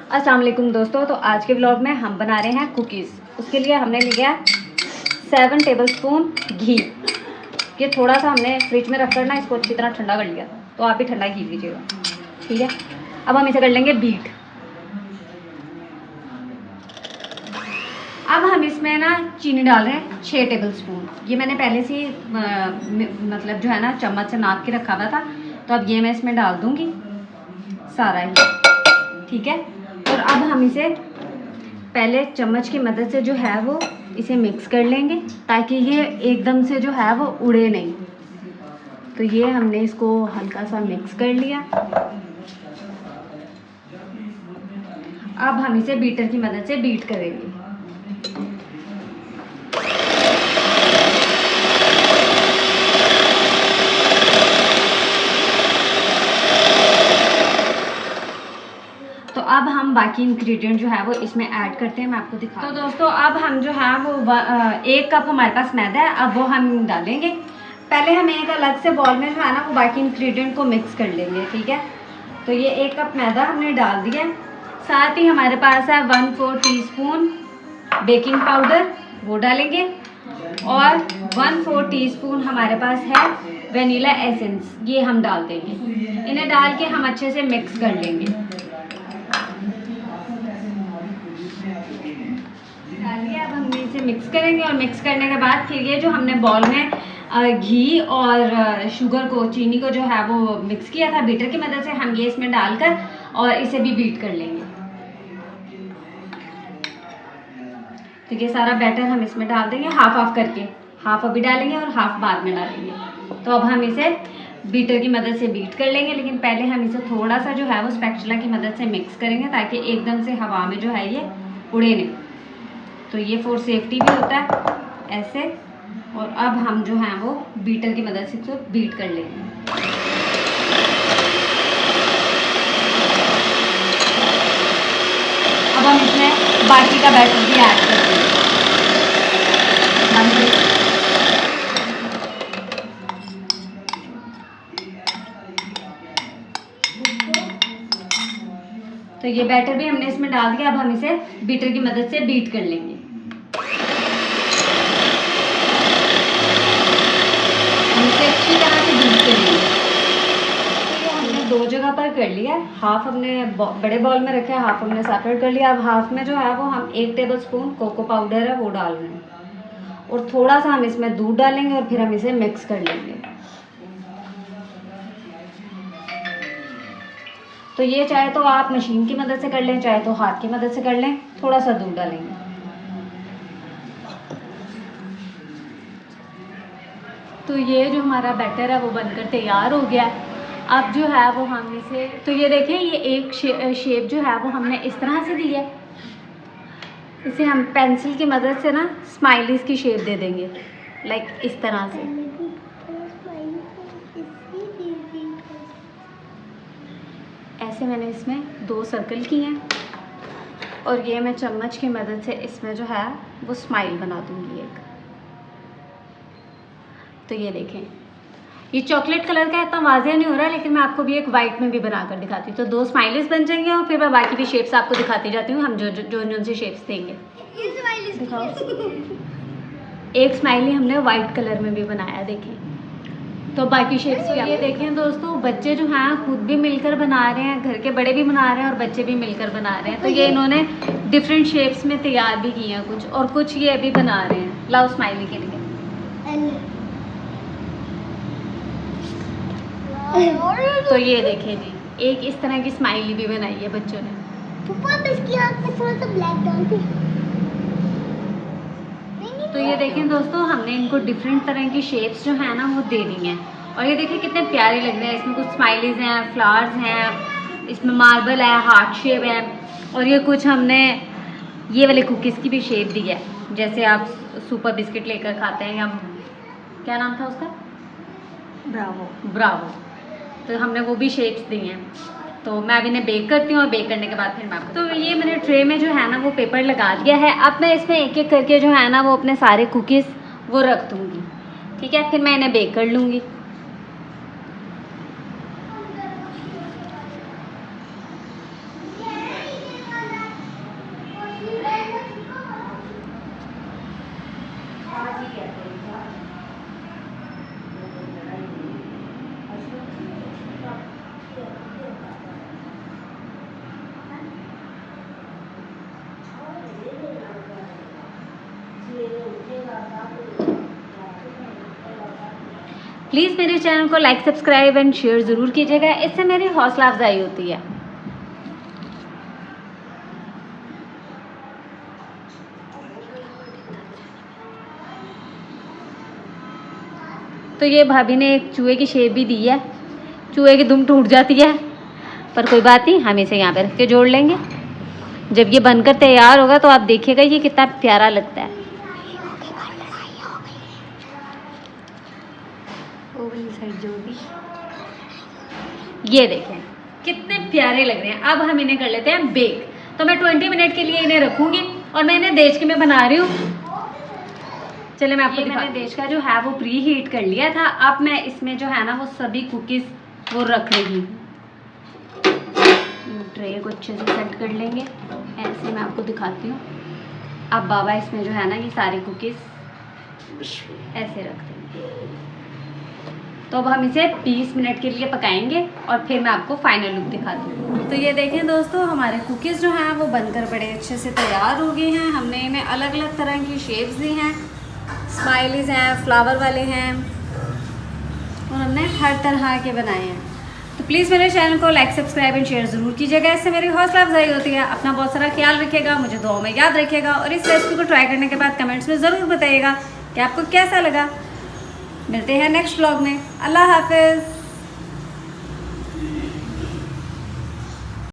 अस्सलाम वालेकुम दोस्तों। तो आज के व्लॉग में हम बना रहे हैं कुकीज़। उसके लिए हमने लिया 7 टेबलस्पून घी। ये थोड़ा सा हमने फ्रिज में रख कर ना इसको अच्छी तरह ठंडा कर लिया, तो आप भी ठंडा घी लीजिएगा, ठीक है। अब हम इसे कर लेंगे बीट। अब हम इसमें ना चीनी डाल रहे हैं 6 टेबलस्पून। ये मैंने पहले से ही मतलब जो है ना चम्मच से नाप के रखा हुआ था, तो अब ये मैं इसमें डाल दूँगी सारा ही, ठीक है। और अब हम इसे पहले चम्मच की मदद से जो है वो इसे मिक्स कर लेंगे, ताकि ये एकदम से जो है वो उड़े नहीं। तो ये हमने इसको हल्का सा मिक्स कर लिया। अब हम इसे बीटर की मदद से बीट करेंगे। तो अब हम बाकी इंग्रेडिएंट जो है वो इसमें ऐड करते हैं, मैं आपको दिखा। तो दोस्तों अब हम जो है वो 1 कप हमारे पास मैदा है, अब वो हम डालेंगे। पहले हम एक अलग से बॉल में जो है ना वो बाकी इंग्रेडिएंट को मिक्स कर लेंगे, ठीक है। तो ये 1 कप मैदा हमने डाल दिया। साथ ही हमारे पास है 1/4 टीस्पून बेकिंग पाउडर, वो डालेंगे। और 1/4 टीस्पून हमारे पास है वनीला एसेंस, ये हम डाल देंगे। इन्हें डाल के हम अच्छे से मिक्स कर लेंगे। डालिए, अब हम इसे मिक्स करेंगे। और मिक्स करने के बाद फिर ये जो हमने बॉल में घी और शुगर को, चीनी को जो है वो मिक्स किया था बीटर की मदद से, हम ये इसमें डालकर और इसे भी बीट कर लेंगे। तो ये सारा बैटर हम इसमें डाल देंगे हाफ हाफ करके, हाफ अभी डालेंगे और हाफ बाद में डालेंगे। तो अब हम इसे बीटर की मदद से बीट कर लेंगे, लेकिन पहले हम इसे थोड़ा सा जो है वो स्पैचुला की मदद से मिक्स करेंगे, ताकि एकदम से हवा में जो है ये उड़े नहीं। तो ये फॉर सेफ्टी भी होता है ऐसे। और अब हम जो है वो बीटर की मदद से इसको बीट कर लेंगे। अब हम इसमें बाकी का बैटर भी ऐड कर देंगे। तो ये बैटर भी हमने इसमें डाल दिया। अब हम इसे बीटर की मदद से बीट कर लेंगे। हम इसे अच्छी तरह से बीट करेंगे। तो हमने 2 जगह पर कर लिया। हाफ हमने बड़े बॉल में रखा है, हाफ हमने सेपरेट कर लिया। अब हाफ में जो है वो हम 1 टेबलस्पून कोको पाउडर है वो डाल रहे हैं, और थोड़ा सा हम इसमें दूध डालेंगे और फिर हम इसे मिक्स कर लेंगे। तो ये चाहे तो आप मशीन की मदद से कर लें, चाहे तो हाथ की मदद से कर लें। थोड़ा सा दूध डालेंगे। तो ये जो हमारा बैटर है वो बनकर तैयार हो गया। अब जो है वो हम इसे, तो ये देखें, ये एक शेप जो है वो हमने इस तरह से दी है। इसे हम पेंसिल की मदद से ना स्माइलीज की शेप दे देंगे, लाइक इस तरह से। ऐसे मैंने इसमें 2 सर्कल किए हैं, और ये मैं चम्मच की मदद से इसमें जो है वो स्माइल बना दूंगी एक। तो ये देखें, ये चॉकलेट कलर का इतना वाज़ेह नहीं हो रहा है, लेकिन मैं आपको भी एक वाइट में भी बनाकर दिखाती हूँ। तो 2 स्माइलीज बन जाएंगे, और फिर मैं बाकी भी शेप्स आपको दिखाती जाती हूँ, हम जो से शेप्स देंगे। दिखाओ। एक स्माइली हमने वाइट कलर में भी बनाया, देखें। तो बाकी शेप्स भी ये देखें दोस्तों, बच्चे जो हैं खुद भी मिलकर बना रहे हैं, घर के बड़े भी बना रहे हैं और बच्चे भी मिलकर बना रहे हैं। तो ये इन्होंने डिफरेंट शेप्स में तैयार भी किए हैं कुछ, और कुछ ये अभी बना रहे हैं लाओ स्माइली के लिए। तो ये देखें जी, एक इस तरह की स्माइली भी बनाई है बच्चों ने। इसकी आँख में थोड़ा सा ब्लैक डाल दे। तो ये देखें दोस्तों, हमने इनको डिफरेंट तरह की शेप्स जो है ना वो दे दी हैं, और ये देखिए कितने प्यारे लग रहे हैं। इसमें कुछ स्माइलीज हैं, फ्लावर्स हैं, इसमें मार्बल है, हार्ट शेप है, और ये कुछ हमने ये वाले कुकीज़ की भी शेप दी है, जैसे आप सुपर बिस्किट लेकर खाते हैं, या क्या नाम था उसका, ब्रावो। तो हमने वो भी शेप्स दी हैं। तो मैं अभी इन्हें बेक करती हूँ, और बेक करने के बाद फिर मैं आपको, तो ये मैंने ट्रे में जो है ना वो पेपर लगा दिया है। अब मैं इसमें एक एक करके जो है ना वो अपने सारे कुकीज़ वो रख दूँगी, ठीक है। फिर मैं इन्हें बेक कर लूँगी। प्लीज़ मेरे चैनल को लाइक, सब्सक्राइब एंड शेयर ज़रूर कीजिएगा, इससे मेरी हौसला अफजाई होती है। तो ये भाभी ने एक चूहे की शेप भी दी है, चूहे की दुम टूट जाती है, पर कोई बात नहीं, हम इसे यहाँ पे रख के जोड़ लेंगे। जब ये बनकर तैयार होगा तो आप देखिएगा ये कितना प्यारा लगता है। ये देखें कितने प्यारे लग रहे हैं। अब हम इन्हें कर लेते हैं बेक। तो मैं 20 मिनट के लिए इन्हें रखूंगी और मैं इन्हें देश के में बना रही हूँ। चले मैं आपको मैंने देश का जो है वो प्री हीट कर लिया था। अब मैं इसमें जो है ना वो सभी कुकीज़ वो रख रही हूँ। ट्रे को अच्छे से सेट कर लेंगे, ऐसे मैं आपको दिखाती हूँ। अब बाबा इसमें जो है ना ये सारी कुकीज़ ऐसे रख देंगे। तो अब हम इसे 20 मिनट के लिए पकाएंगे और फिर मैं आपको फाइनल लुक दिखाती हूँ। तो ये देखें दोस्तों, हमारे कुकीज़ जो हैं वो बनकर बड़े अच्छे से तैयार हो गए हैं। हमने इन्हें अलग अलग तरह की शेप्स दी हैं, स्माइलीज़ हैं, फ्लावर वाले हैं, और हमने हर तरह के बनाए हैं। तो प्लीज़ मेरे चैनल को लाइक, सब्सक्राइब एंड शेयर ज़रूर कीजिएगा, इससे मेरी हौसला अफजाई होती है। अपना बहुत सारा ख्याल रखिएगा, मुझे दुआ में याद रखिएगा, और इस रेसिपी को ट्राई करने के बाद कमेंट्स में ज़रूर बताइएगा कि आपको कैसा लगा। मिलते हैं नेक्स्ट व्लॉग में। अल्लाह हाफिज़।